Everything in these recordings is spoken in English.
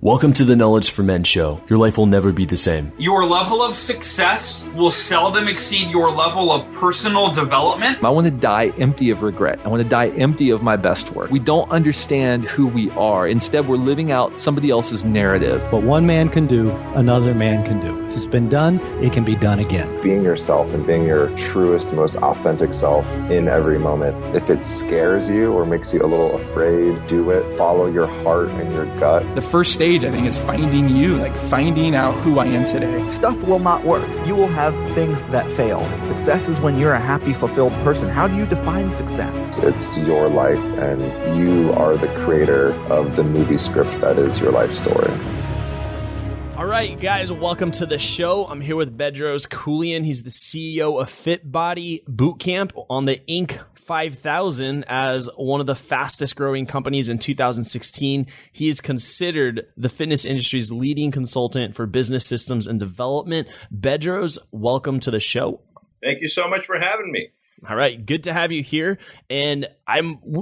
Welcome to the Knowledge for Men show. Your life will never be the same. Your level of success will seldom exceed your level of personal development. I want to die empty of regret. I want to die empty of my best work. We don't understand who we are. Instead, we're living out somebody else's narrative. What one man can do, another man can do. If it's been done, it can be done again. Being yourself and being your truest, most authentic self in every moment. If it scares you or makes you a little afraid, do it. Follow your heart and your gut. The first stage, I think, is finding you, like finding out who I am today. Stuff will not work. You will have things that fail. Success is when you're a happy, fulfilled person. How do you define success? It's your life, and you are the creator of the movie script that is your life story. All right, guys, welcome to the show. I'm here with Bedros Keuilian. He's the CEO of Fit Body Bootcamp on the Inc. 5000 as one of the fastest growing companies in 2016. He is considered the fitness industry's leading consultant for business systems and development. Bedros, welcome to the show. Thank you so much for having me. All right, good to have you here. And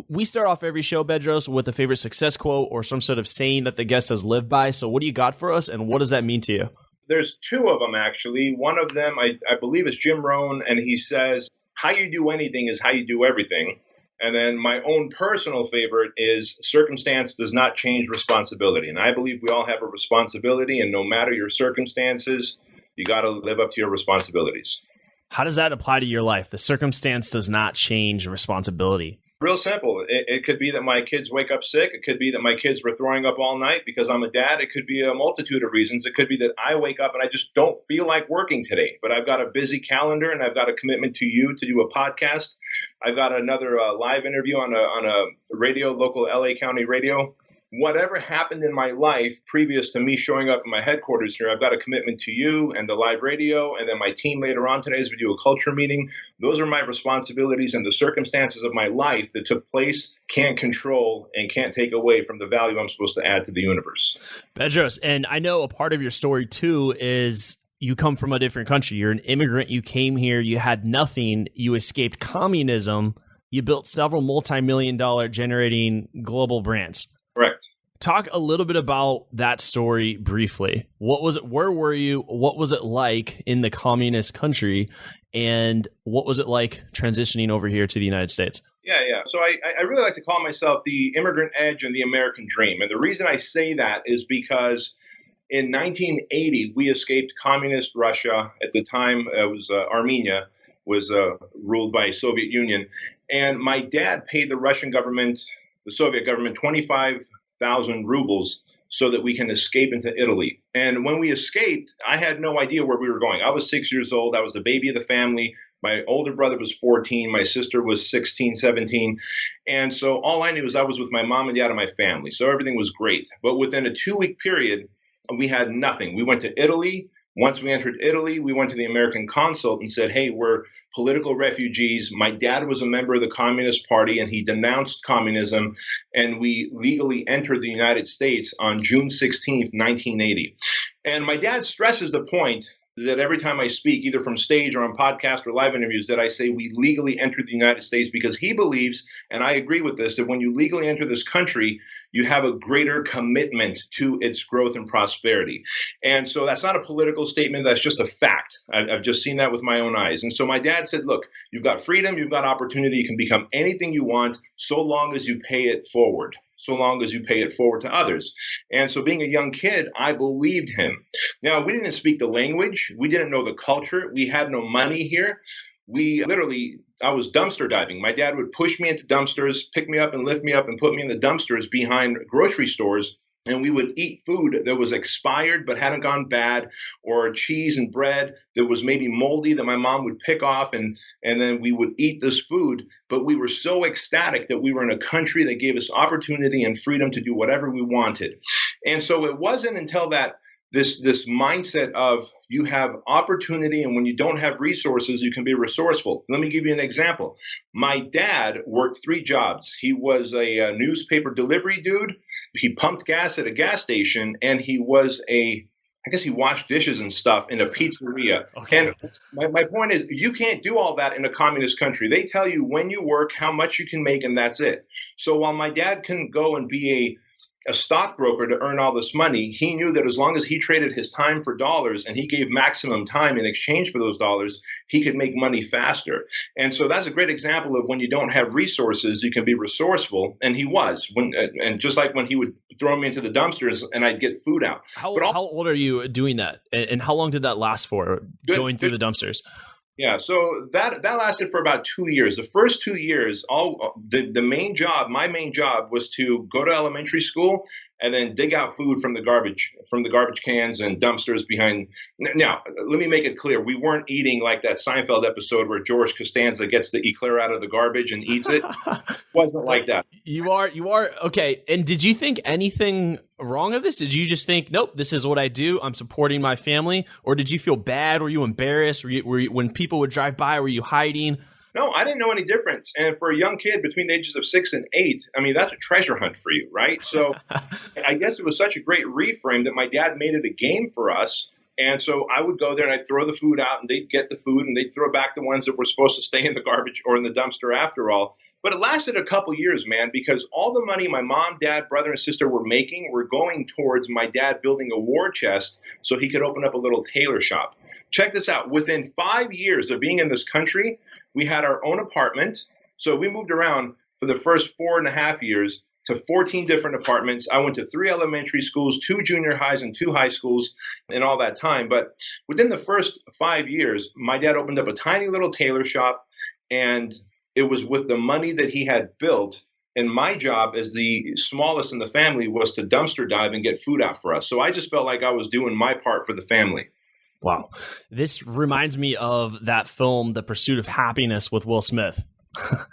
we start off every show, Bedros, with a favorite success quote or some sort of saying that the guest has lived by. So what do you got for us, and what does that mean to you? There's two of them, actually. One of them, I believe, is Jim Rohn, and he says, how you do anything is how you do everything. And then my own personal favorite is circumstance does not change responsibility. And I believe we all have a responsibility, and no matter your circumstances, you got to live up to your responsibilities. How does that apply to your life? The circumstance does not change responsibility. Real simple. It could be that my kids wake up sick. It could be that my kids were throwing up all night because I'm a dad. It could be a multitude of reasons. It could be that I wake up and I just don't feel like working today, but I've got a busy calendar and I've got a commitment to you to do a podcast. I've got another live interview on a radio, local LA County radio. Whatever happened in my life previous to me showing up in my headquarters here, I've got a commitment to you and the live radio, and then my team later on today as we do a culture meeting. Those are my responsibilities, and the circumstances of my life that took place can't control and can't take away from the value I'm supposed to add to the universe. Bedros, and I know a part of your story too is you come from a different country. You're an immigrant. You came here. You had nothing. You escaped communism. You built several multi-million-dollar generating global brands. Correct. Talk a little bit about that story briefly. What was it? Where were you? What was it like in the communist country? And what was it like transitioning over here to the United States? Yeah. So I really like to call myself the immigrant edge and the American dream. And the reason I say that is because in 1980, we escaped communist Russia. At the time, it was Armenia was ruled by Soviet Union. And my dad paid the Russian government, the Soviet government, 25,000 rubles so that we can escape into Italy. And when we escaped, I had no idea where we were going. I was 6 years old. I was the baby of the family. My older brother was 14. My sister was 16, 17. And so all I knew is I was with my mom and dad and my family. So everything was great. But within a 2-week period, we had nothing. We went to Italy. Once we entered Italy, we went to the American consul and said, hey, we're political refugees. My dad was a member of the Communist Party, and he denounced communism. And we legally entered the United States on June 16th, 1980. And my dad stresses the point that every time I speak, either from stage or on podcast or live interviews, that I say we legally entered the United States because he believes, and I agree with this, that when you legally enter this country, you have a greater commitment to its growth and prosperity. And so that's not a political statement. That's just a fact. I've just seen that with my own eyes. And so my dad said, look, you've got freedom, you've got opportunity, you can become anything you want so long as you pay it forward. So long as you pay it forward to others. And so being a young kid, I believed him. Now, we didn't speak the language. We didn't know the culture. We had no money here. I was dumpster diving. My dad would push me into dumpsters, pick me up and lift me up and put me in the dumpsters behind grocery stores. And we would eat food that was expired but hadn't gone bad, or cheese and bread that was maybe moldy that my mom would pick off, and then we would eat this food. But we were so ecstatic that we were in a country that gave us opportunity and freedom to do whatever we wanted. And so it wasn't until that this mindset of you have opportunity, and when you don't have resources, you can be resourceful. Let me give you an example. My dad worked 3 jobs. He was a newspaper delivery dude. He pumped gas at a gas station, and he was he washed dishes and stuff in a pizzeria. Okay. And my point is, you can't do all that in a communist country. They tell you when you work, how much you can make, and that's it. So while my dad can go and be a stockbroker to earn all this money, he knew that as long as he traded his time for dollars and he gave maximum time in exchange for those dollars, he could make money faster. And so that's a great example of when you don't have resources, you can be resourceful. And he was, and just like when he would throw me into the dumpsters and I'd get food out. How old are you doing that? And how long did that last for, going through the dumpsters? Yeah, so that lasted for about 2 years. The first 2 years, my main job was to go to elementary school and then dig out food from the garbage cans and dumpsters behind. Now, let me make it clear: we weren't eating like that Seinfeld episode where George Costanza gets the eclair out of the garbage and eats it. It wasn't like that. You are okay. And did you think anything wrong of this? Did you just think, nope, this is what I do, I'm supporting my family? Or did you feel bad? Were you embarrassed? Were you, when people would drive by, were you hiding? No, I didn't know any difference. And for a young kid between the ages of 6 and 8, I mean, that's a treasure hunt for you, right? So I guess it was such a great reframe that my dad made it a game for us. And so I would go there and I'd throw the food out and they'd get the food and they'd throw back the ones that were supposed to stay in the garbage or in the dumpster after all. But it lasted a couple years, man, because all the money my mom, dad, brother, and sister were making were going towards my dad building a war chest so he could open up a little tailor shop. Check this out. Within 5 years of being in this country, we had our own apartment. So we moved around for the first 4.5 years to 14 different apartments. I went to 3 elementary schools, 2 junior highs, and 2 high schools in all that time. But within the first 5 years, my dad opened up a tiny little tailor shop, and it was with the money that he had built. And my job as the smallest in the family was to dumpster dive and get food out for us. So I just felt like I was doing my part for the family. Wow. This reminds me of that film, The Pursuit of Happiness with Will Smith.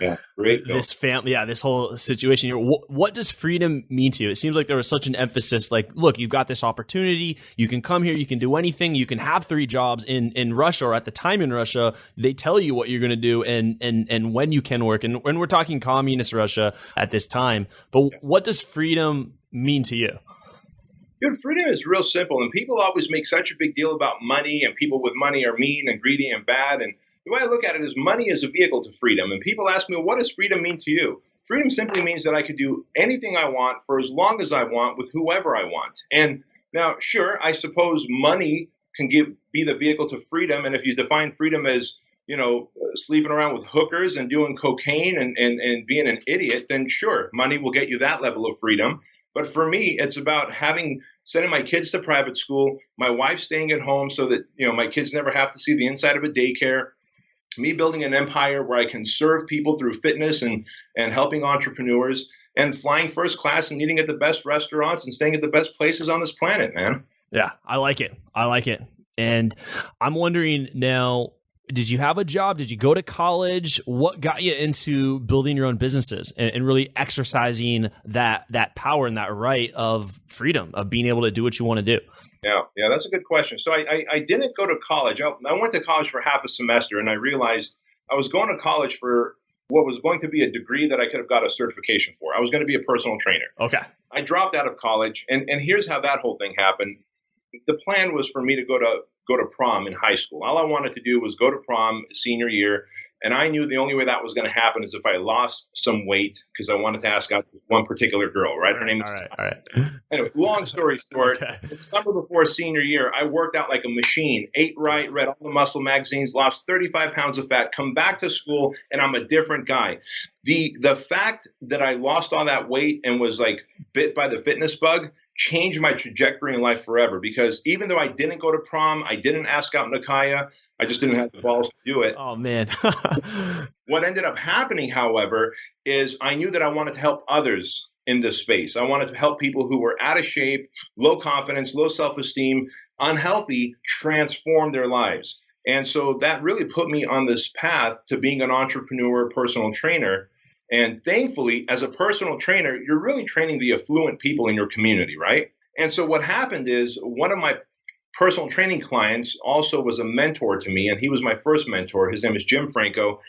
Yeah, great film. This family, this whole situation here. What does freedom mean to you? It seems like there was such an emphasis, like, look, you've got this opportunity. You can come here. You can do anything. You can have 3 jobs in Russia, or at the time in Russia, they tell you what you're going to do and when you can work. And when we're talking communist Russia at this time, but what does freedom mean to you? Dude, freedom is real simple, and people always make such a big deal about money, and people with money are mean and greedy and bad. And the way I look at it is money is a vehicle to freedom. And people ask me, what does freedom mean to you? Freedom simply means that I could do anything I want for as long as I want with whoever I want. And now, sure, I suppose money can be the vehicle to freedom. And if you define freedom as, sleeping around with hookers and doing cocaine and being an idiot, then sure, money will get you that level of freedom. But for me, it's about sending my kids to private school, my wife staying at home so that, my kids never have to see the inside of a daycare, me building an empire where I can serve people through fitness and helping entrepreneurs, and flying first class and eating at the best restaurants and staying at the best places on this planet, man. Yeah, I like it. And I'm wondering now, did you have a job? Did you go to college? What got you into building your own businesses and really exercising that power and that right of freedom, of being able to do what you want to do? Yeah, that's a good question. So I didn't go to college. I went to college for half a semester, and I realized I was going to college for what was going to be a degree that I could have got a certification for. I was going to be a personal trainer. Okay. I dropped out of college, and here's how that whole thing happened. The plan was for me to go to prom in high school. All I wanted to do was go to prom senior year. And I knew the only way that was going to happen is if I lost some weight, because I wanted to ask out one particular girl, right? Her name is. All right. Anyway, long story short, Okay. The summer before senior year, I worked out like a machine, ate right, read all the muscle magazines, lost 35 pounds of fat, come back to school, and I'm a different guy. The fact that I lost all that weight and was like bit by the fitness bug changed my trajectory in life forever, because even though I didn't go to prom, I didn't ask out Nakaya, I just didn't have the balls to do it. Oh, man. What ended up happening, however, is I knew that I wanted to help others in this space. I wanted to help people who were out of shape, low confidence, low self-esteem, unhealthy, transform their lives. And so that really put me on this path to being an entrepreneur, personal trainer. And thankfully, as a personal trainer, you're really training the affluent people in your community, right? And so what happened is one of my personal training clients also was a mentor to me, and he was my first mentor. His name is Jim Franco,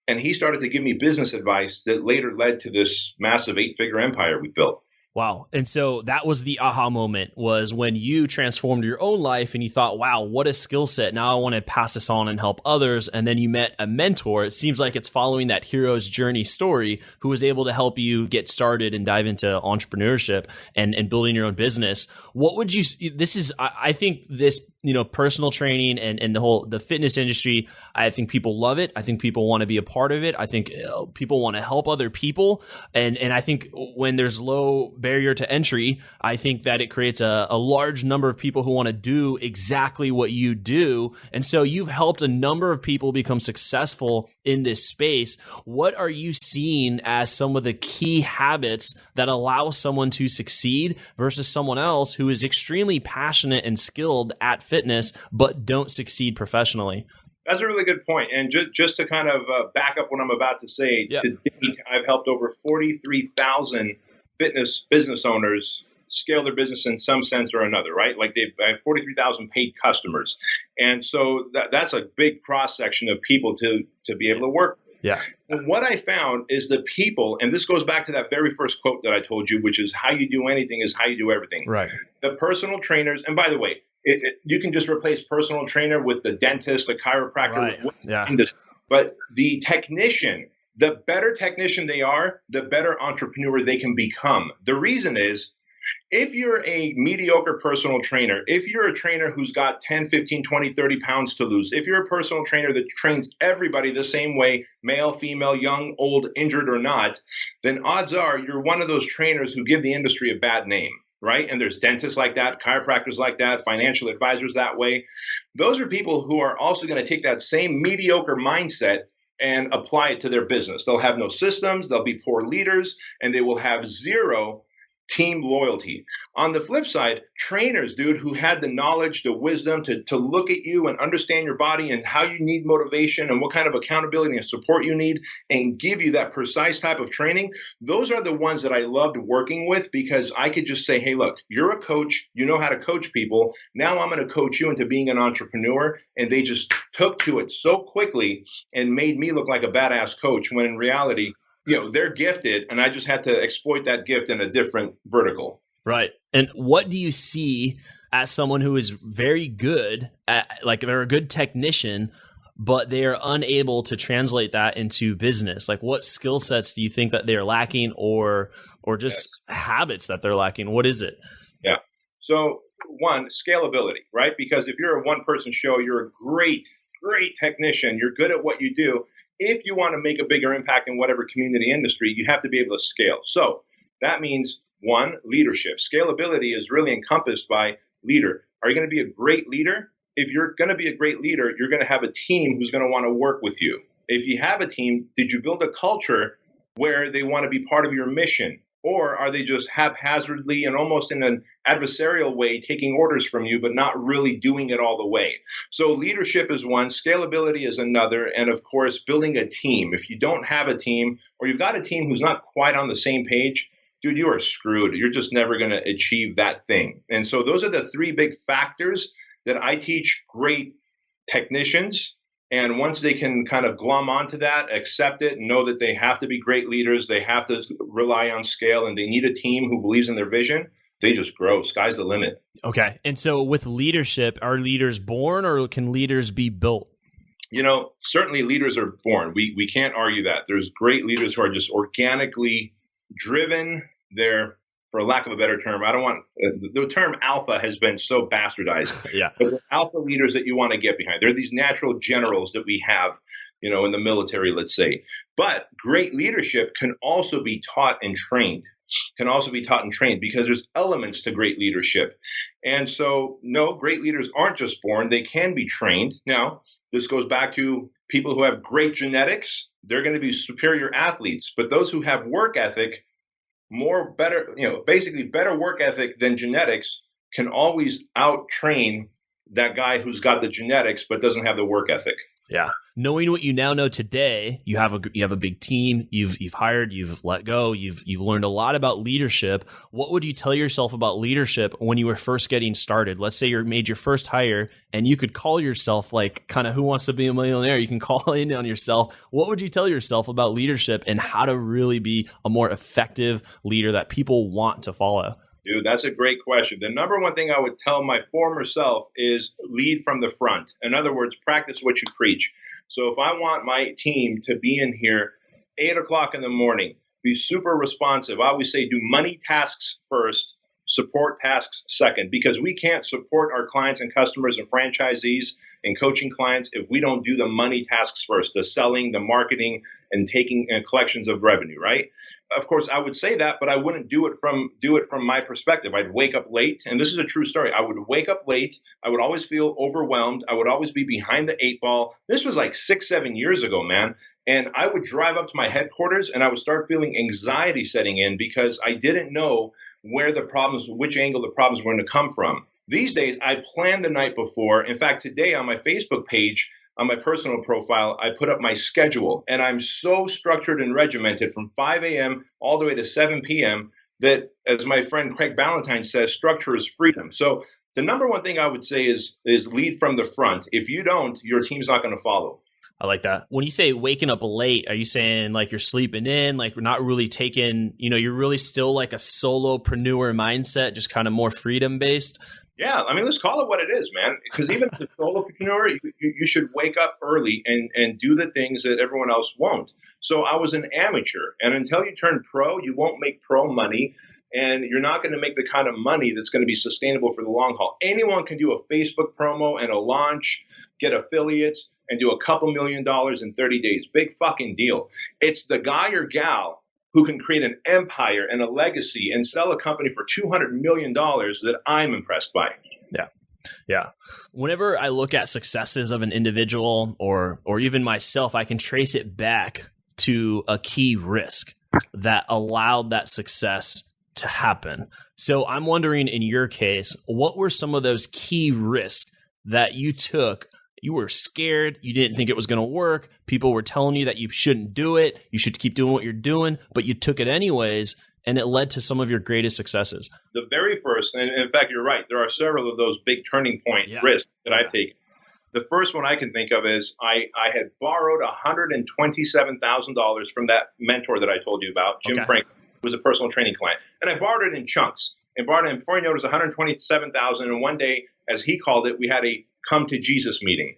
and he started to give me business advice that later led to this massive 8-figure empire we built. Wow. And so that was the aha moment, was when you transformed your own life and you thought, wow, what a skill set. Now I want to pass this on and help others. And then you met a mentor. It seems like it's following that hero's journey story, who was able to help you get started and dive into entrepreneurship and building your own business. What would you, this is, I think this, personal training and the fitness industry, I think people love it. I think people want to be a part of it. I think people want to help other people. And I think when there's low barrier to entry, I think that it creates a large number of people who want to do exactly what you do. And so you've helped a number of people become successful in this space. What are you seeing as some of the key habits that allow someone to succeed versus someone else who is extremely passionate and skilled at fitness, but don't succeed professionally? That's a really good point. And just to kind of back up what I'm about to say, to date, I've helped over 43,000 fitness business owners scale their business in some sense or another, right? Like I have 43,000 paid customers. And so that's a big cross section of people to be able to work with. Yeah. And what I found is the people, and this goes back to that very first quote that I told you, which is how you do anything is how you do everything. Right. The personal trainers, and by the way, you can just replace personal trainer with the dentist, the chiropractor. Right. Yeah. But the technician, the better technician they are, the better entrepreneur they can become. The reason is, if you're a mediocre personal trainer, if you're a trainer who's got 10, 15, 20, 30 pounds to lose, if you're a personal trainer that trains everybody the same way, male, female, young, old, injured or not, then odds are you're one of those trainers who give the industry a bad name. Right? And there's dentists like that, chiropractors like that, financial advisors that way. Those are people who are also going to take that same mediocre mindset and apply it to their business. They'll have no systems, they'll be poor leaders, and they will have zero team loyalty. On the flip side, trainers, dude, who had the knowledge, the wisdom to look at you and understand your body and how you need motivation and what kind of accountability and support you need and give you that precise type of training, those are the ones that I loved working with, because I could just say, hey, look, you're a coach, you know how to coach people. Now I'm going to coach you into being an entrepreneur. And they just took to it so quickly and made me look like a badass coach, when in reality, they're gifted, and I just had to exploit that gift in a different vertical. Right. And what do you see as someone who is very good at, like, they're a good technician, but they are unable to translate that into business? Like, what skill sets do you think that they're lacking, or just habits that they're lacking? What is it? Yeah. So one, scalability, right? Because if you're a one-person show, you're a great technician. You're good at what you do. If you want to make a bigger impact in whatever community industry, you have to be able to scale. So that means, one, leadership. Scalability is really encompassed by leader. Are you going to be a great leader? If you're going to be a great leader, you're going to have a team who's going to want to work with you. If you have a team, did you build a culture where they want to be part of your mission? Or are they just haphazardly and almost in an adversarial way taking orders from you, but not really doing it all the way? So leadership is one, scalability is another, and of course, building a team. If you don't have a team, or you've got a team who's not quite on the same page, dude, you are screwed. You're just never going to achieve that thing. And so those are the three big factors that I teach great technicians. And once they can kind of glom onto that, accept it, and know that they have to be great leaders, they have to rely on scale, and they need a team who believes in their vision, they just grow. Sky's the limit. Okay. And so with leadership, are leaders born, or can leaders be built? Certainly leaders are born. We can't argue that. There's great leaders who are just organically driven. They're, for lack of a better term, I don't want the term alpha has been so bastardized. Yeah. But the alpha leaders that you want to get behind. They're these natural generals that we have, in the military, let's say. But great leadership can also be taught and trained. Because there's elements to great leadership. And so, no, great leaders aren't just born. They can be trained. Now, this goes back to people who have great genetics. They're going to be superior athletes. But those who have work ethic, better work ethic than genetics, can always out-train that guy who's got the genetics but doesn't have the work ethic. Yeah. Knowing what you now know today, you have a big team, you've hired, you've let go, you've learned a lot about leadership. What would you tell yourself about leadership when you were first getting started? Let's say you made your first hire and you could call yourself like kind of Who Wants to Be a Millionaire? You can call in on yourself. What would you tell yourself about leadership and how to really be a more effective leader that people want to follow? Dude, that's a great question. The number one thing I would tell my former self is lead from the front. In other words, practice what you preach. So if I want my team to be in here 8 o'clock in the morning, be super responsive, I always say do money tasks first, support tasks second, because we can't support our clients and customers and franchisees and coaching clients if we don't do the money tasks first, the selling, the marketing, and taking collections of revenue, right? Of course, I would say that, but I wouldn't do it from my perspective. I'd wake up late, and this is a true story. I would wake up late. I would always feel overwhelmed. I would always be behind the 8 ball. This was like 6-7 years ago, man. And I would drive up to my headquarters, and I would start feeling anxiety setting in because I didn't know which angle the problems were going to come from. These days, I plan the night before. In fact, today on my Facebook page, on my personal profile, I put up my schedule, and I'm so structured and regimented from 5 a.m. all the way to 7 p.m. that, as my friend Craig Ballantyne says, structure is freedom. So the number one thing I would say is lead from the front. If you don't, your team's not going to follow. I like that. When you say waking up late, are you saying like you're sleeping in, like we're not really taking, you're really still like a solopreneur mindset, just kind of more freedom based? Yeah, I mean, let's call it what it is, man. Because even as a solopreneur, you should wake up early and do the things that everyone else won't. So I was an amateur, and until you turn pro, you won't make pro money, and you're not going to make the kind of money that's going to be sustainable for the long haul. Anyone can do a Facebook promo and a launch, get affiliates, and do a couple $1 million in 30 days. Big fucking deal. It's the guy or gal who can create an empire and a legacy and sell a company for $200 million that I'm impressed by. Yeah. Yeah. Whenever I look at successes of an individual or even myself, I can trace it back to a key risk that allowed that success to happen. So I'm wondering, in your case, what were some of those key risks that you took? You were scared. You didn't think it was going to work. People were telling you that you shouldn't do it. You should keep doing what you're doing, but you took it anyways, and it led to some of your greatest successes. The very first, and in fact, you're right, there are several of those big turning point risks that I've taken. The first one I can think of is I had borrowed $127,000 from that mentor that I told you about, Jim Frank, who was a personal training client. And I borrowed it in chunks. And borrowed it, before you know it, was $127,000. And one day, as he called it, we had a come to Jesus meeting.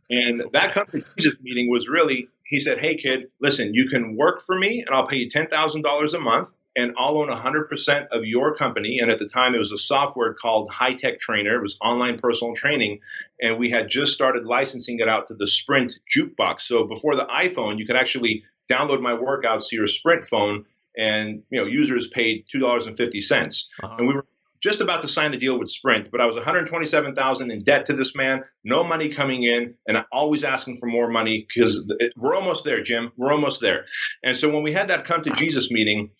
And that come to Jesus meeting was really, he said, hey kid, listen, you can work for me and I'll pay you $10,000 a month and I'll own 100% of your company. And at the time it was a software called High Tech Trainer. It was online personal training. And we had just started licensing it out to the Sprint jukebox. So before the iPhone, you could actually download my workouts to your Sprint phone, and users paid $2.50. And we were just about to sign a deal with Sprint, but I was $127,000 in debt to this man, no money coming in, and I'm always asking for more money because we're almost there, Jim. We're almost there. And so when we had that come to Jesus meeting,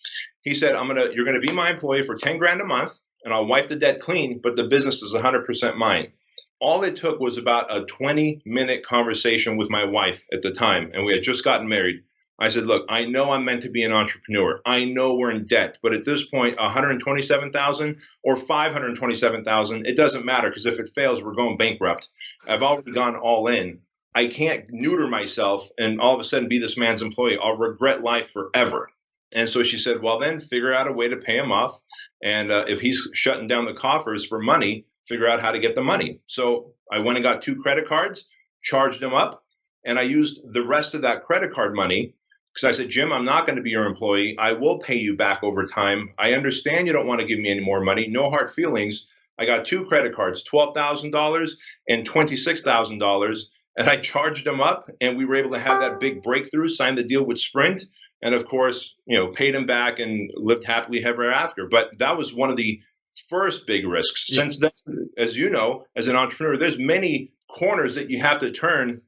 he said, you're going to be my employee for $10,000 a month, and I'll wipe the debt clean, but the business is 100% mine. All it took was about a 20-minute conversation with my wife at the time, and we had just gotten married. I said, look, I know I'm meant to be an entrepreneur. I know we're in debt. But at this point, $127,000 or $527,000, it doesn't matter, because if it fails, we're going bankrupt. I've already gone all in. I can't neuter myself and all of a sudden be this man's employee. I'll regret life forever. And so she said, well, then figure out a way to pay him off. And if he's shutting down the coffers for money, figure out how to get the money. So I went and got 2 credit cards, charged them up, and I used the rest of that credit card money. Because I said, Jim, I'm not going to be your employee. I will pay you back over time. I understand you don't want to give me any more money. No hard feelings. I got 2 credit cards, $12,000 and $26,000. And I charged them up, and we were able to have that big breakthrough, sign the deal with Sprint, and of course, paid them back and lived happily ever after. But that was one of the first big risks. Yeah. Since then, as you know, as an entrepreneur, there's many corners that you have to turn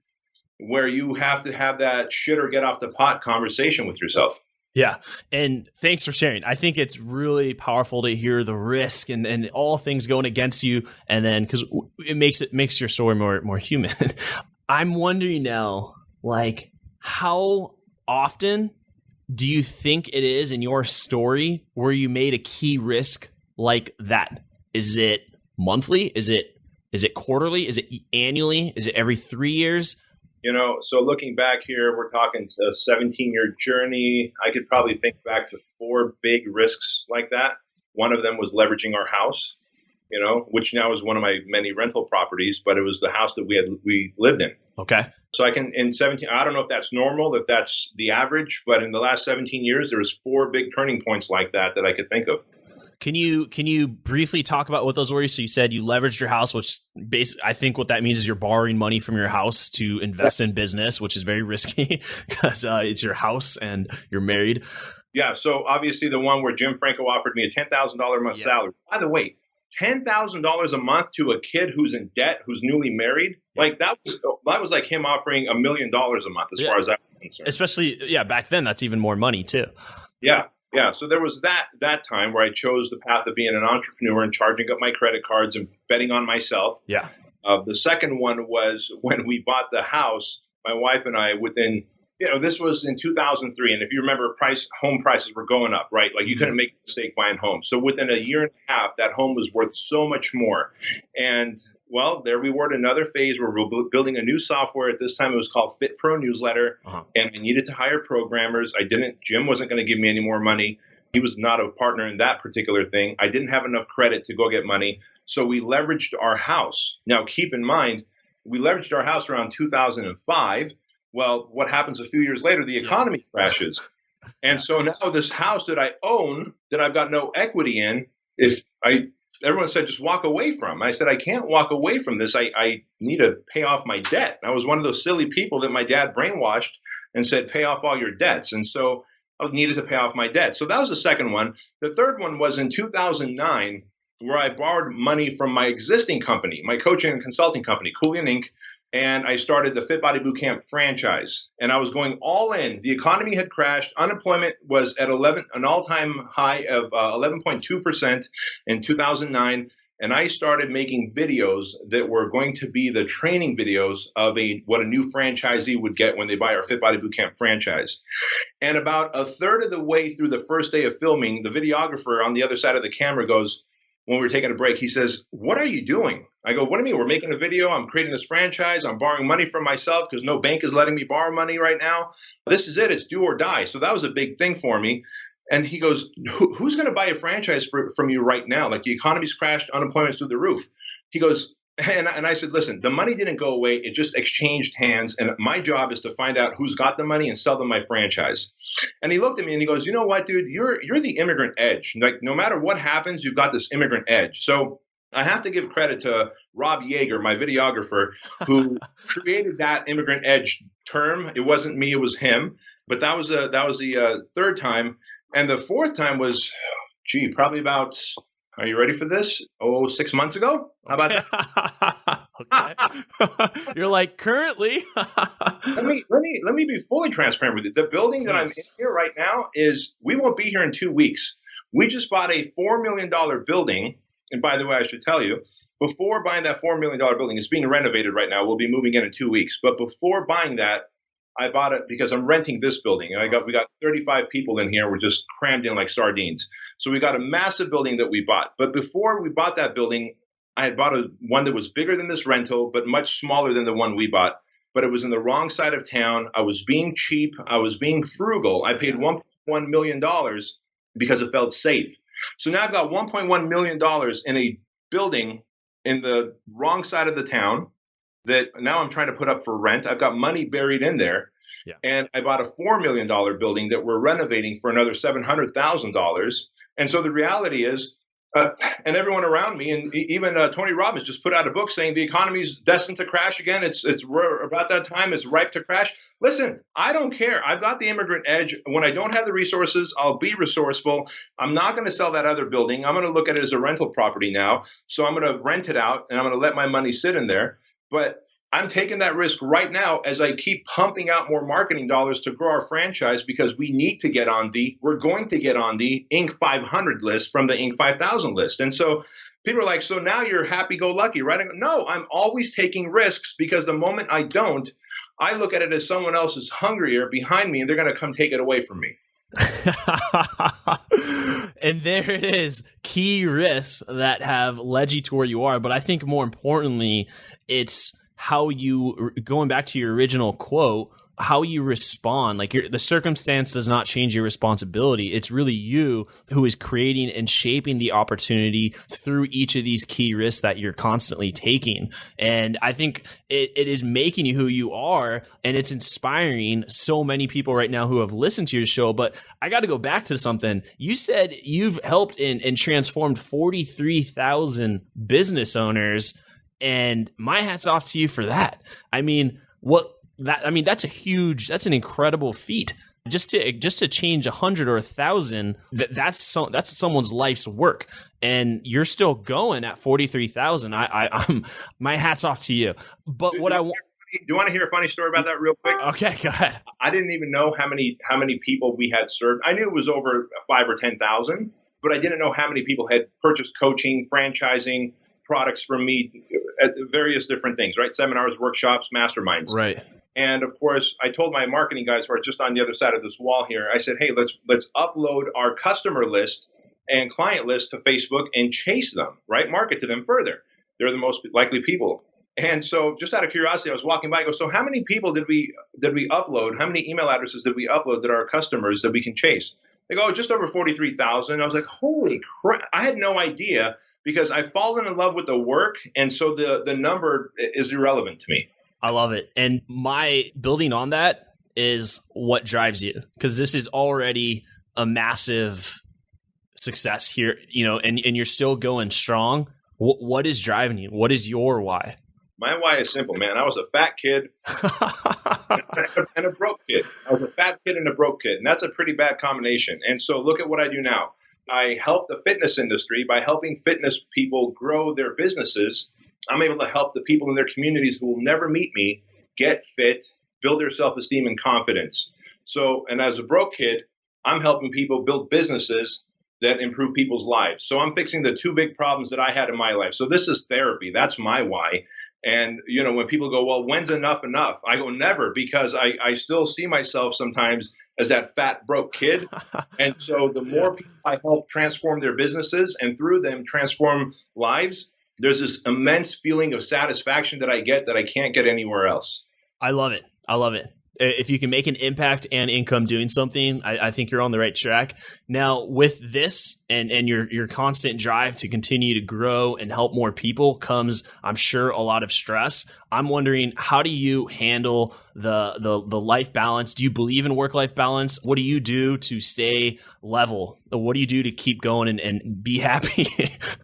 where you have to have that shit or get off the pot conversation with yourself. Yeah. And thanks for sharing. I think it's really powerful to hear the risk and all things going against you. And then, because it makes your story more human. I'm wondering now, like, how often do you think it is in your story where you made a key risk like that? Is it monthly? Is it quarterly? Is it annually? Is it every 3 years? So looking back here, we're talking a 17-year journey. I could probably think back to 4 big risks like that. One of them was leveraging our house, which now is one of my many rental properties, but it was the house that we lived in. Okay. So I don't know if that's normal, if that's the average, but in the last 17 years, there was 4 big turning points like that I could think of. Can you briefly talk about what those were? So you said you leveraged your house, which basically I think what that means is you're borrowing money from your house to invest in business, which is very risky because it's your house and you're married. Yeah. So obviously the one where Jim Franco offered me a $10,000 a month salary. By the way, $10,000 a month to a kid who's in debt, who's newly married, like that was like him offering $1 million a month as far as that was concerned. Especially, back then that's even more money too. Yeah. Yeah, so there was that time where I chose the path of being an entrepreneur and charging up my credit cards and betting on myself. Yeah. The second one was when we bought the house, my wife and I, within, this was in 2003. And if you remember, home prices were going up, right? Like you couldn't make a mistake buying homes. So within a year and a half, that home was worth so much more. And well, there we were at another phase where we're building a new software. At this time, it was called Fit Pro Newsletter. And I needed to hire programmers. Jim wasn't going to give me any more money. He was not a partner in that particular thing. I didn't have enough credit to go get money. So we leveraged our house. Now, keep in mind, we leveraged our house around 2005. Well, what happens a few years later? The economy crashes. And so now this house that I own, that I've got no equity in, everyone said, just walk away from. I said, I can't walk away from this. I need to pay off my debt. And I was one of those silly people that my dad brainwashed and said, pay off all your debts. And so I needed to pay off my debt. So that was the second one. The third one was in 2009, where I borrowed money from my existing company, my coaching and consulting company, Keuilian Inc., and I started the Fit Body Bootcamp franchise. And I was going all in. The economy had crashed. Unemployment was at an all-time high of 11.2% in 2009. And I started making videos that were going to be the training videos of what a new franchisee would get when they buy our Fit Body Bootcamp franchise. And about a third of the way through the first day of filming, the videographer on the other side of the camera goes, when we were taking a break, he says, "What are you doing?" I go, "What do you mean? We're making a video. I'm creating this franchise. I'm borrowing money from myself because no bank is letting me borrow money right now. This is it. It's do or die." So that was a big thing for me. And he goes, "Who's going to buy a franchise from you right now? Like the economy's crashed, unemployment's through the roof." He goes, and I said, "Listen, the money didn't go away. It just exchanged hands. And my job is to find out who's got the money and sell them my franchise." And he looked at me and he goes, "You know what, dude? You're the immigrant edge. Like no matter what happens, you've got this immigrant edge." So I have to give credit to Rob Yeager, my videographer, who created that immigrant edge term. It wasn't me, it was him. But that was the third time. And the fourth time was, probably about, are you ready for this? 6 months ago? How about that? Okay. You're like, currently. Let me be fully transparent with you. The building that I'm in here right now we won't be here in 2 weeks. We just bought a $4 million building. And by the way, I should tell you, before buying that $4 million building, it's being renovated right now. We'll be moving in 2 weeks. But before buying that, I bought it because I'm renting this building. And we got 35 people in here. We're just crammed in like sardines. So we got a massive building that we bought. But before we bought that building, I had bought one that was bigger than this rental, but much smaller than the one we bought. But it was in the wrong side of town. I was being cheap. I was being frugal. I paid $1.1 million because it felt safe. So now I've got $1.1 million in a building in the wrong side of the town that now I'm trying to put up for rent. I've got money buried in there. Yeah. And I bought a $4 million building that we're renovating for another $700,000. And so the reality is, and everyone around me, and even Tony Robbins just put out a book saying the economy's destined to crash again. It's about that time. It's ripe to crash. Listen, I don't care. I've got the immigrant edge. When I don't have the resources, I'll be resourceful. I'm not going to sell that other building. I'm going to look at it as a rental property now. So I'm going to rent it out and I'm going to let my money sit in there. But I'm taking that risk right now as I keep pumping out more marketing dollars to grow our franchise because we're going to get on the Inc. 500 list from the Inc. 5000 list. And so People are like, so now you're happy-go-lucky, right? I go, no, I'm always taking risks because the moment I don't, I look at it as someone else is hungrier behind me and they're going to come take it away from me. And there it is, key risks that have led you to where you are. But I think more importantly, it's how you, going back to your original quote, how you respond. Like the circumstance does not change your responsibility. It's really you who is creating and shaping the opportunity through each of these key risks that you're constantly taking. And I think it is making you who you are, and it's inspiring so many people right now who have listened to your show. But I got to go back to something. You said you've helped and transformed 43,000 business owners, and my hat's off to you for that. I mean, that's an incredible feat. Just to change 100 or 1,000, that's someone's life's work, and you're still going at 43,000. I'm my hat's off to you. But what I want. Do you want to hear a funny story about that real quick? Okay, go ahead. I didn't even know how many people we had served. I knew it was over 5,000 or 10,000, but I didn't know how many people had purchased coaching, franchising products from me at various different things, right? Seminars, workshops, masterminds. Right. And of course, I told my marketing guys who are just on the other side of this wall here, I said, hey, let's upload our customer list and client list to Facebook and chase them, right? Market to them further. They're the most likely people. And so just out of curiosity, I was walking by, I go, so how many people did we upload? How many email addresses did we upload that are customers that we can chase? They go, just over 43,000. I was like, holy crap. I had no idea because I've fallen in love with the work. And so the number is irrelevant to me. I love it. And my building on that is what drives you, because this is already a massive success here, and you're still going strong. What is driving you? What is your why? My why is simple, man. I was a fat kid and a broke kid. I was a fat kid and a broke kid, and that's a pretty bad combination. And so look at what I do now. I help the fitness industry by helping fitness people grow their businesses. I'm able to help the people in their communities who will never meet me get fit, build their self-esteem and confidence. So, and as a broke kid, I'm helping people build businesses that improve people's lives. So I'm fixing the two big problems that I had in my life. So this is therapy. That's my why. And, when people go, well, when's enough? I go, never, because I still see myself sometimes as that fat, broke kid. And so the more people I help transform their businesses and through them transform lives, there's this immense feeling of satisfaction that I get that I can't get anywhere else. I love it. If you can make an impact and income doing something, I think you're on the right track. Now, with this and your constant drive to continue to grow and help more people comes, I'm sure, a lot of stress. I'm wondering, how do you handle the life balance? Do you believe in work-life balance? What do you do to stay level? What do you do to keep going and be happy?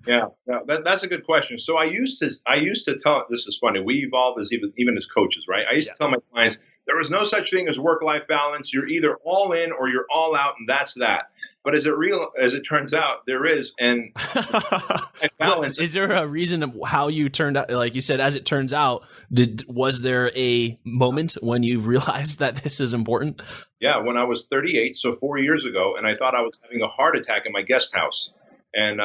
Yeah, that's a good question. So I used to tell, this is funny, we evolve as even as coaches, right? I used to tell my clients, there is no such thing as work-life balance. You're either all in or you're all out, and that's that. But as it turns out, there is, and balance. Is there a reason of how you turned out? Like you said, as it turns out, was there a moment when you realized that this is important? Yeah, when I was 38, so 4 years ago, and I thought I was having a heart attack in my guest house. And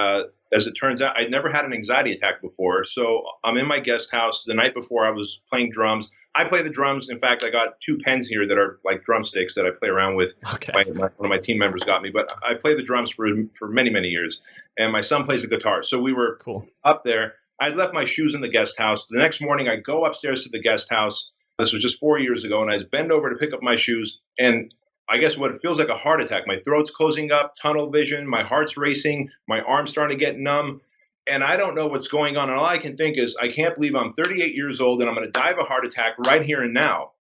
as it turns out, I'd never had an anxiety attack before. So I'm in my guest house. The night before, I was playing drums. I play the drums. In fact, I got 2 pens here that are like drumsticks that I play around with. Okay. One of my team members got me. But I play the drums for many, many years. And my son plays the guitar. So we were up there. I'd left my shoes in the guest house. The next morning, I go upstairs to the guest house. This was just 4 years ago. And I bend over to pick up my shoes. And I guess what it feels like a heart attack. My throat's closing up, tunnel vision, my heart's racing, my arm's starting to get numb. And I don't know what's going on. And all I can think is, I can't believe I'm 38 years old and I'm going to die of a heart attack right here and now.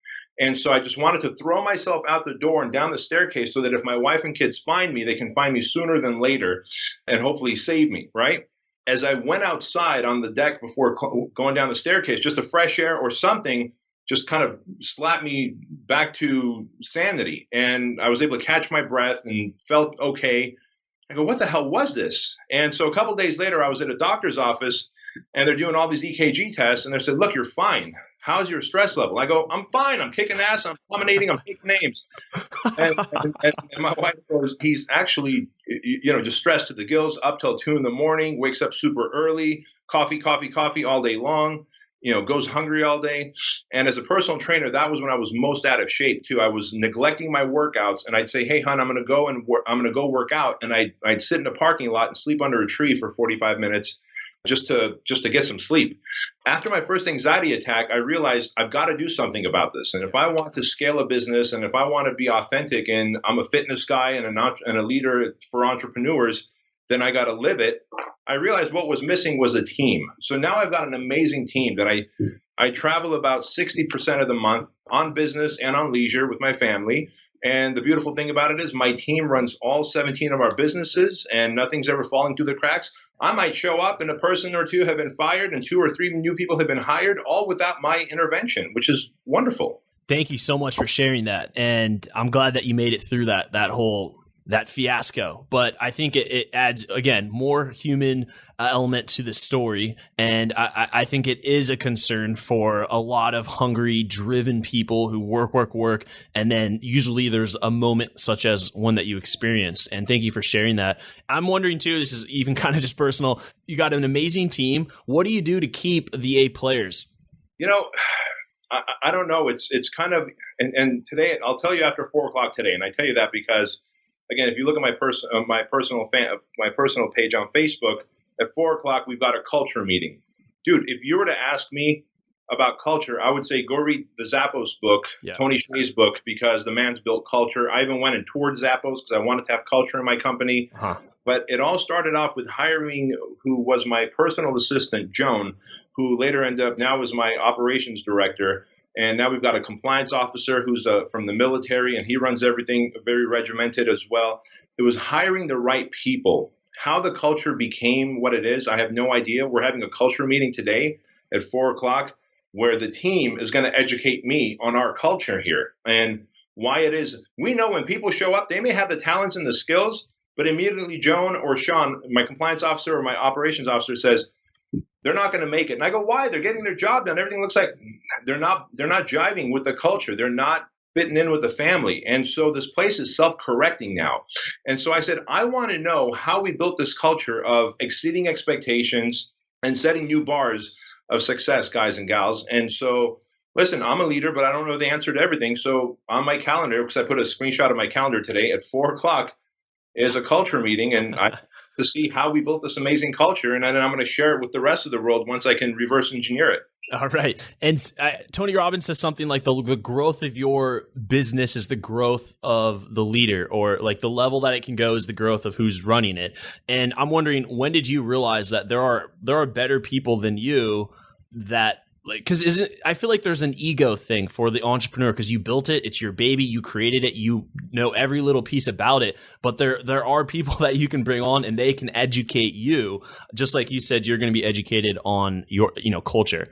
And so I just wanted to throw myself out the door and down the staircase so that if my wife and kids find me, they can find me sooner than later and hopefully save me, right? As I went outside on the deck before going down the staircase, just a fresh air or something just kind of slapped me back to sanity. And I was able to catch my breath and felt okay. I go, what the hell was this? And so a couple of days later, I was at a doctor's office and they're doing all these EKG tests. And they said, look, you're fine. how's your stress level? I go, I'm fine. I'm kicking ass. I'm dominating. I'm taking names. And my wife goes, he's actually, just stressed to the gills, up till 2 a.m, wakes up super early, coffee all day long, goes hungry all day. And as a personal trainer, that was when I was most out of shape too. I was neglecting my workouts, and I'd say, hey, hon, I'm going to go work out. And I'd sit in a parking lot and sleep under a tree for 45 minutes just to get some sleep. After my first anxiety attack, I realized I've got to do something about this. And if I want to scale a business, and if I want to be authentic, and I'm a fitness guy and a leader for entrepreneurs, then I got to live it. I realized what was missing was a team. So now I've got an amazing team that I travel about 60% of the month on business and on leisure with my family. And the beautiful thing about it is my team runs all 17 of our businesses, and nothing's ever falling through the cracks. I might show up and a person or two have been fired and 2 or 3 new people have been hired, all without my intervention, which is wonderful. Thank you so much for sharing that. And I'm glad that you made it through that fiasco. But I think it adds, again, more human element to the story. And I think it is a concern for a lot of hungry, driven people who work. And then usually there's a moment such as one that you experience. And thank you for sharing that. I'm wondering too, this is even kind of just personal. You got an amazing team. What do you do to keep the A players? I don't know. It's kind of, and today, I'll tell you after 4 o'clock today. And I tell you that because, again, if you look at my personal page on Facebook, at 4 o'clock, we've got a culture meeting. Dude, if you were to ask me about culture, I would say go read the Zappos book, Tony Hsieh's book, because the man's built culture. I even went and toured Zappos because I wanted to have culture in my company. But it all started off with hiring who was my personal assistant, Joan, who later ended up now is my operations director. And now we've got a compliance officer who's from the military, and he runs everything very regimented as well. It was hiring the right people. How the culture became what it is, I have no idea. We're having a culture meeting today at 4 o'clock where the team is going to educate me on our culture here and why it is. We know when people show up, they may have the talents and the skills, but immediately Joan or Sean, my compliance officer or my operations officer, says, they're not going to make it. And I go, why? They're getting their job done. Everything looks like they're not jiving with the culture. They're not fitting in with the family. And so this place is self-correcting now. And so I said, I want to know how we built this culture of exceeding expectations and setting new bars of success, guys and gals. And so, listen, I'm a leader, but I don't know the answer to everything. So on my calendar, because I put a screenshot of my calendar today at 4 o'clock, is a culture meeting, and to see how we built this amazing culture, and then I'm going to share it with the rest of the world once I can reverse engineer it. All right. And Tony Robbins says something like the growth of your business is the growth of the leader, or like the level that it can go is the growth of who's running it. And I'm wondering, when did you realize that there are better people than you that, because I feel like there's an ego thing for the entrepreneur, because you built it, it's your baby, you created it, you know every little piece about it. But there are people that you can bring on, and they can educate you, just like you said, you're going to be educated on your culture.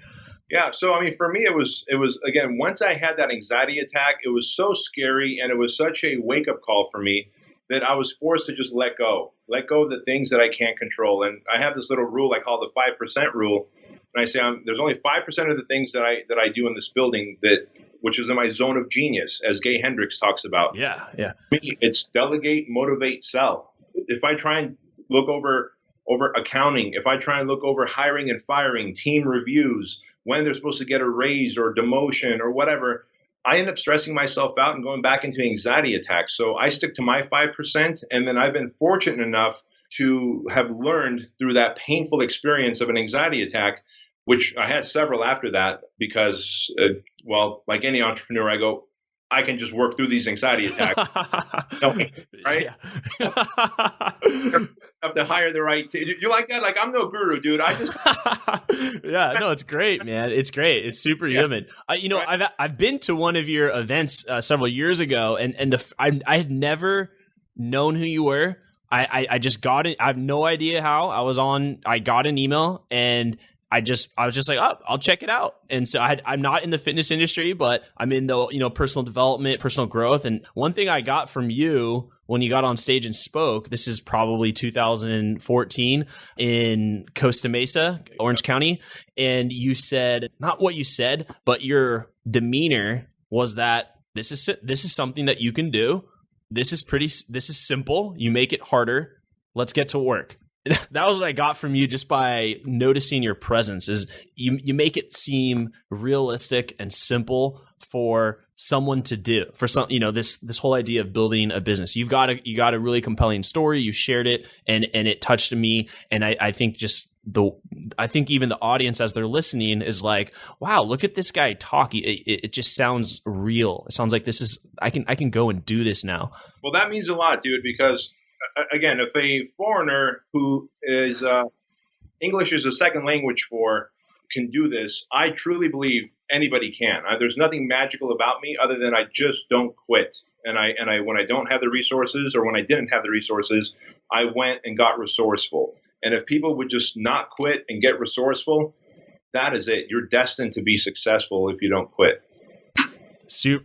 Yeah. So I mean, for me, it was again, once I had that anxiety attack, it was so scary, and it was such a wake up call for me that I was forced to just let go of the things that I can't control. And I have this little rule I call the 5% rule. And I say there's only 5% of the things that I do in this building which is in my zone of genius, as Gay Hendricks talks about. Yeah. For me, it's delegate, motivate, sell. If I try and look over accounting, if I try and look over hiring and firing, team reviews, when they're supposed to get a raise or demotion or whatever, I end up stressing myself out and going back into anxiety attacks. So I stick to my 5%, and then I've been fortunate enough to have learned through that painful experience of an anxiety attack, which I had several after that, because, like any entrepreneur, I go, I can just work through these anxiety attacks. Right? Have to hire the right team. You like that? Like, I'm no guru, dude. I just. Yeah, no, it's great, man. It's great. It's superhuman. Right. I've been to one of your events several years ago, and I had never known who you were. I just got it. I have no idea how. I got an email, and I was just like, oh, I'll check it out. And so I'm not in the fitness industry, but I'm in the, personal development, personal growth. And one thing I got from you when you got on stage and spoke, this is probably 2014 in Costa Mesa, Orange County. And you said, not what you said, but your demeanor was that this is something that you can do. This is simple. You make it harder. Let's get to work. That was what I got from you just by noticing your presence. Is you make it seem realistic and simple for someone to do, for some, this whole idea of building a business. You got a really compelling story. You shared it and it touched me. And I think I think even the audience as they're listening is like, wow, look at this guy talking. It just sounds real. It sounds like I can go and do this now. Well, that means a lot, dude, because again, if a foreigner who is English is a second language for can do this, I truly believe anybody can. There's nothing magical about me other than I just don't quit. And I when I don't have the resources, or when I didn't have the resources, I went and got resourceful. And if people would just not quit and get resourceful, that is it. You're destined to be successful if you don't quit.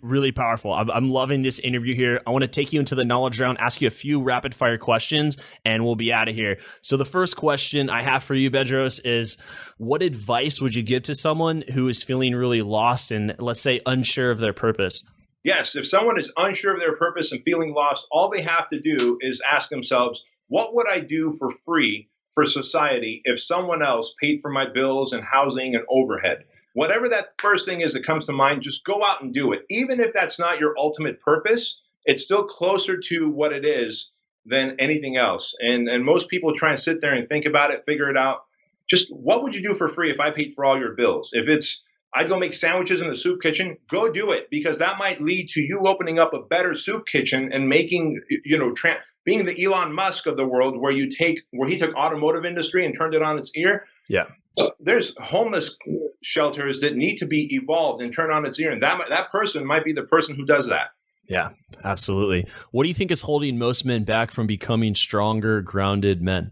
Really powerful. I'm loving this interview here. I want to take you into the knowledge round, ask you a few rapid fire questions, and we'll be out of here. So the first question I have for you, Bedros, is what advice would you give to someone who is feeling really lost and, let's say, unsure of their purpose? Yes, if someone is unsure of their purpose and feeling lost, all they have to do is ask themselves, what would I do for free for society if someone else paid for my bills and housing and overhead? Whatever that first thing is that comes to mind, just go out and do it. Even if that's not your ultimate purpose, it's still closer to what it is than anything else. And most people try and sit there and think about it, figure it out. Just what would you do for free if I paid for all your bills? If it's I'd go make sandwiches in the soup kitchen, go do it, because that might lead to you opening up a better soup kitchen and making, being the Elon Musk of the world, where he took automotive industry and turned it on its ear. Yeah. So there's homeless shelters that need to be evolved and turned on its ear. And that person might be the person who does that. Yeah, absolutely. What do you think is holding most men back from becoming stronger, grounded men?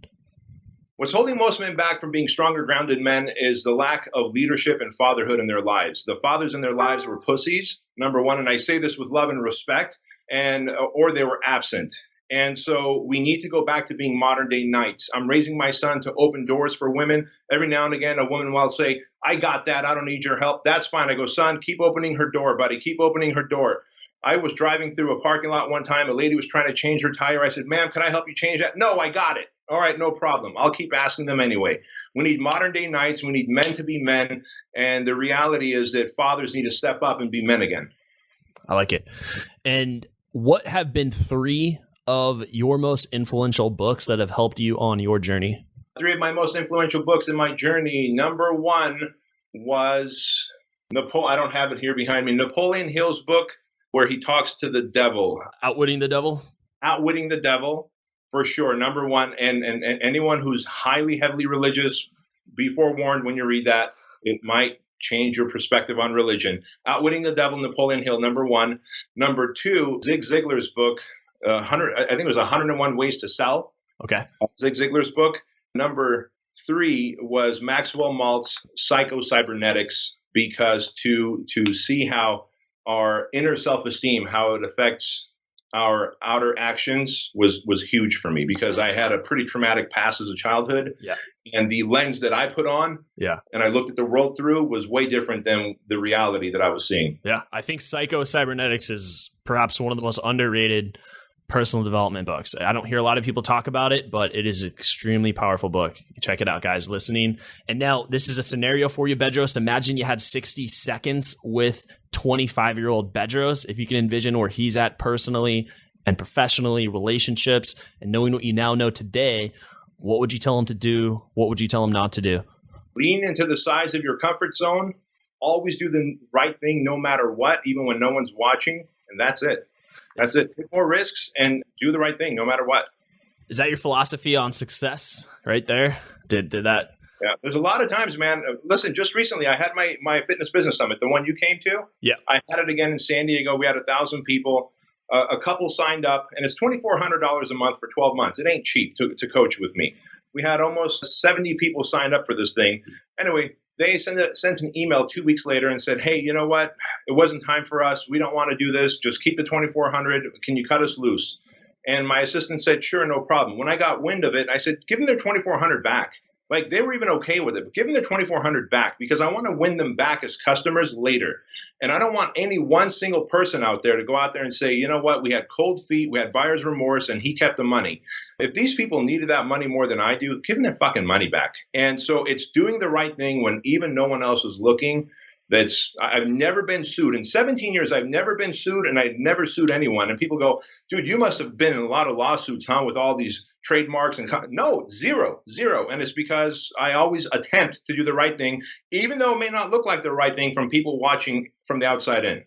What's holding most men back from being stronger, grounded men is the lack of leadership and fatherhood in their lives. The fathers in their lives were pussies, number one, and I say this with love and respect, or they were absent. And so we need to go back to being modern day knights. I'm raising my son to open doors for women. Every now and again, a woman will say, I got that. I don't need your help. That's fine. I go, son, keep opening her door, buddy. Keep opening her door. I was driving through a parking lot one time. A lady was trying to change her tire. I said, ma'am, can I help you change that? No, I got it. All right, no problem. I'll keep asking them anyway. We need modern day knights. We need men to be men. And the reality is that fathers need to step up and be men again. I like it. And what have been 3 of your most influential books that have helped you on your journey? 3 of my most influential books in my journey. Number 1 was I don't have it here behind me. Napoleon Hill's book, where he talks to the devil. Outwitting the Devil? Outwitting the Devil, for sure. Number 1. And anyone who's heavily religious, be forewarned when you read that. It might change your perspective on religion. Outwitting the Devil, Napoleon Hill, number 1. Number 2, Zig Ziglar's book, I think it was 101 Ways to Sell. Okay. Zig Ziglar's book. Number 3 was Maxwell Maltz's Psycho-Cybernetics, because to see how our inner self-esteem, how it affects our outer actions was huge for me, because I had a pretty traumatic past as a childhood. Yeah. And the lens that I put on and I looked at the world through was way different than the reality that I was seeing. Yeah. I think Psycho-Cybernetics is perhaps one of the most underrated personal development books. I don't hear a lot of people talk about it, but it is an extremely powerful book. Check it out, guys listening. And now this is a scenario for you, Bedros. Imagine you had 60 seconds with 25-year-old Bedros. If you can envision where he's at personally and professionally, relationships, and knowing what you now know today, what would you tell him to do? What would you tell him not to do? Lean into the size of your comfort zone. Always do the right thing no matter what, even when no one's watching. And that's it. That's it. Take more risks and do the right thing no matter what. Is that your philosophy on success right there? Did that? Yeah. There's a lot of times, man. Listen, just recently I had my fitness business summit, the one you came to. Yeah. I had it again in San Diego. We had 1,000 people. A couple signed up, and it's $2,400 a month for 12 months. It ain't cheap to coach with me. We had almost 70 people signed up for this thing. Anyway, they sent an email 2 weeks later and said, hey, you know what? It wasn't time for us. We don't want to do this. Just keep the 2,400. Can you cut us loose? And my assistant said, sure, no problem. When I got wind of it, I said, give them their 2,400 back. Like, they were even okay with it, but give them their 2,400 back because I want to win them back as customers later. And I don't want any one single person out there to go out there and say, you know what, we had cold feet, we had buyer's remorse, and he kept the money. If these people needed that money more than I do, give them their fucking money back. And so it's doing the right thing when even no one else is looking. I've never been sued. In 17 years, I've never been sued, and I've never sued anyone. And people go, dude, you must have been in a lot of lawsuits, huh, with all these trademarks and no, zero. And it's because I always attempt to do the right thing, even though it may not look like the right thing from people watching from the outside in.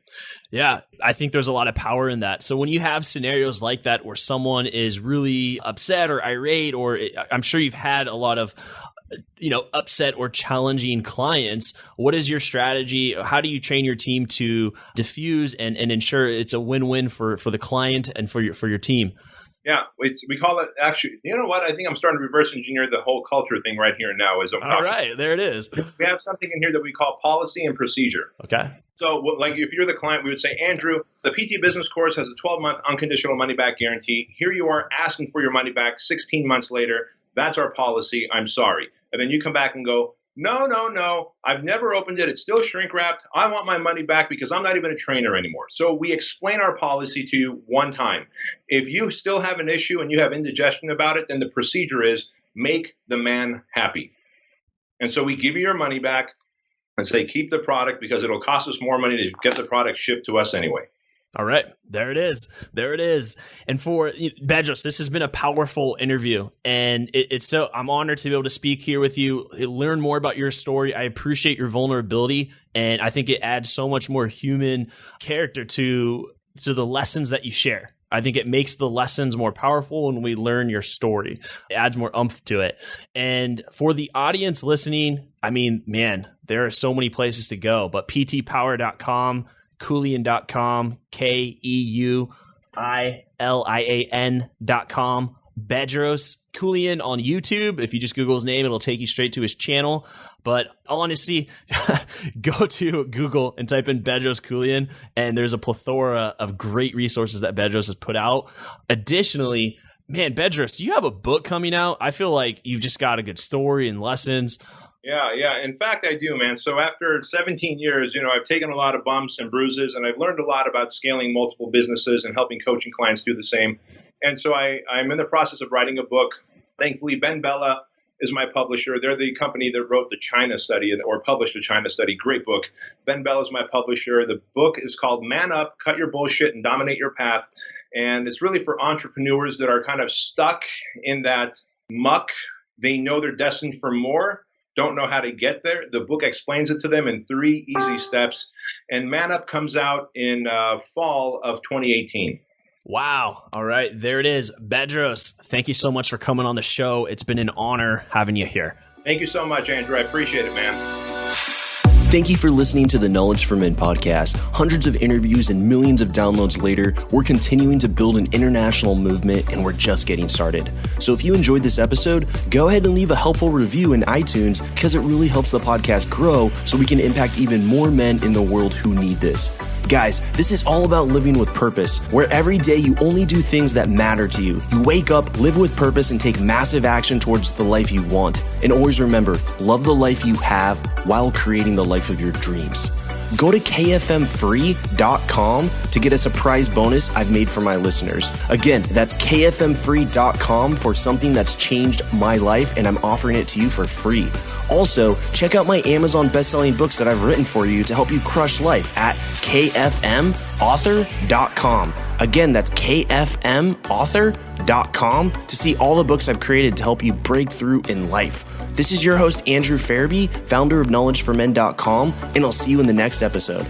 Yeah, I think there's a lot of power in that. So when you have scenarios like that where someone is really upset or irate, or I'm sure you've had a lot of upset or challenging clients, what is your strategy? How do you train your team to diffuse and ensure it's a win-win for the client and for your team? Yeah, we call it actually, you know what? I think I'm starting to reverse engineer the whole culture thing right here and now. All right, there it is. We have something in here that we call policy and procedure. Okay. So like if you're the client, we would say, Andrew, the PT business course has a 12-month unconditional money back guarantee. Here you are asking for your money back 16 months later. That's our policy. I'm sorry. And then you come back and go, no, I've never opened it. It's still shrink wrapped. I want my money back because I'm not even a trainer anymore. So we explain our policy to you one time. If you still have an issue and you have indigestion about it, then the procedure is make the man happy. And so we give you your money back and say, keep the product because it'll cost us more money to get the product shipped to us anyway. All right. There it is. And for Bedros, this has been a powerful interview, and I'm honored to be able to speak here with you, learn more about your story. I appreciate your vulnerability, and I think it adds so much more human character to the lessons that you share. I think it makes the lessons more powerful when we learn your story. It adds more oomph to it. And for the audience listening, I mean, man, there are so many places to go, but ptpower.com, Keuilian.com, KEUILIAN.com, Bedros Keuilian on YouTube. If you just Google his name, it'll take you straight to his channel. But honestly, go to Google and type in Bedros Keuilian, and there's a plethora of great resources that Bedros has put out. Additionally, man, Bedros, do you have a book coming out? I feel like you've just got a good story and lessons. Yeah. In fact, I do, man. So after 17 years, I've taken a lot of bumps and bruises, and I've learned a lot about scaling multiple businesses and helping coaching clients do the same. And so I'm in the process of writing a book. Thankfully, Ben Bella is my publisher. They're the company that wrote the China study or published the China study. Great book. Ben Bella is my publisher. The book is called Man Up, Cut Your Bullshit and Dominate Your Path. And it's really for entrepreneurs that are kind of stuck in that muck. They know they're destined for more, don't know how to get there. The book explains it to them in 3 easy steps. And Man Up comes out in fall of 2018. Wow. All right. There it is. Bedros, thank you so much for coming on the show. It's been an honor having you here. Thank you so much, Andrew. I appreciate it, man. Thank you for listening to the Knowledge for Men podcast. Hundreds of interviews and millions of downloads later, we're continuing to build an international movement, and we're just getting started. So if you enjoyed this episode, go ahead and leave a helpful review in iTunes because it really helps the podcast grow so we can impact even more men in the world who need this. Guys, this is all about living with purpose, where every day you only do things that matter to you. You wake up, live with purpose, and take massive action towards the life you want. And always remember, love the life you have while creating the life of your dreams. Go to kfmfree.com to get a surprise bonus I've made for my listeners. Again, that's kfmfree.com for something that's changed my life, and I'm offering it to you for free. Also, check out my Amazon best-selling books that I've written for you to help you crush life at kfmauthor.com. Again, that's kfmauthor.com to see all the books I've created to help you break through in life. This is your host, Andrew Farabee, founder of knowledgeformen.com, and I'll see you in the next episode.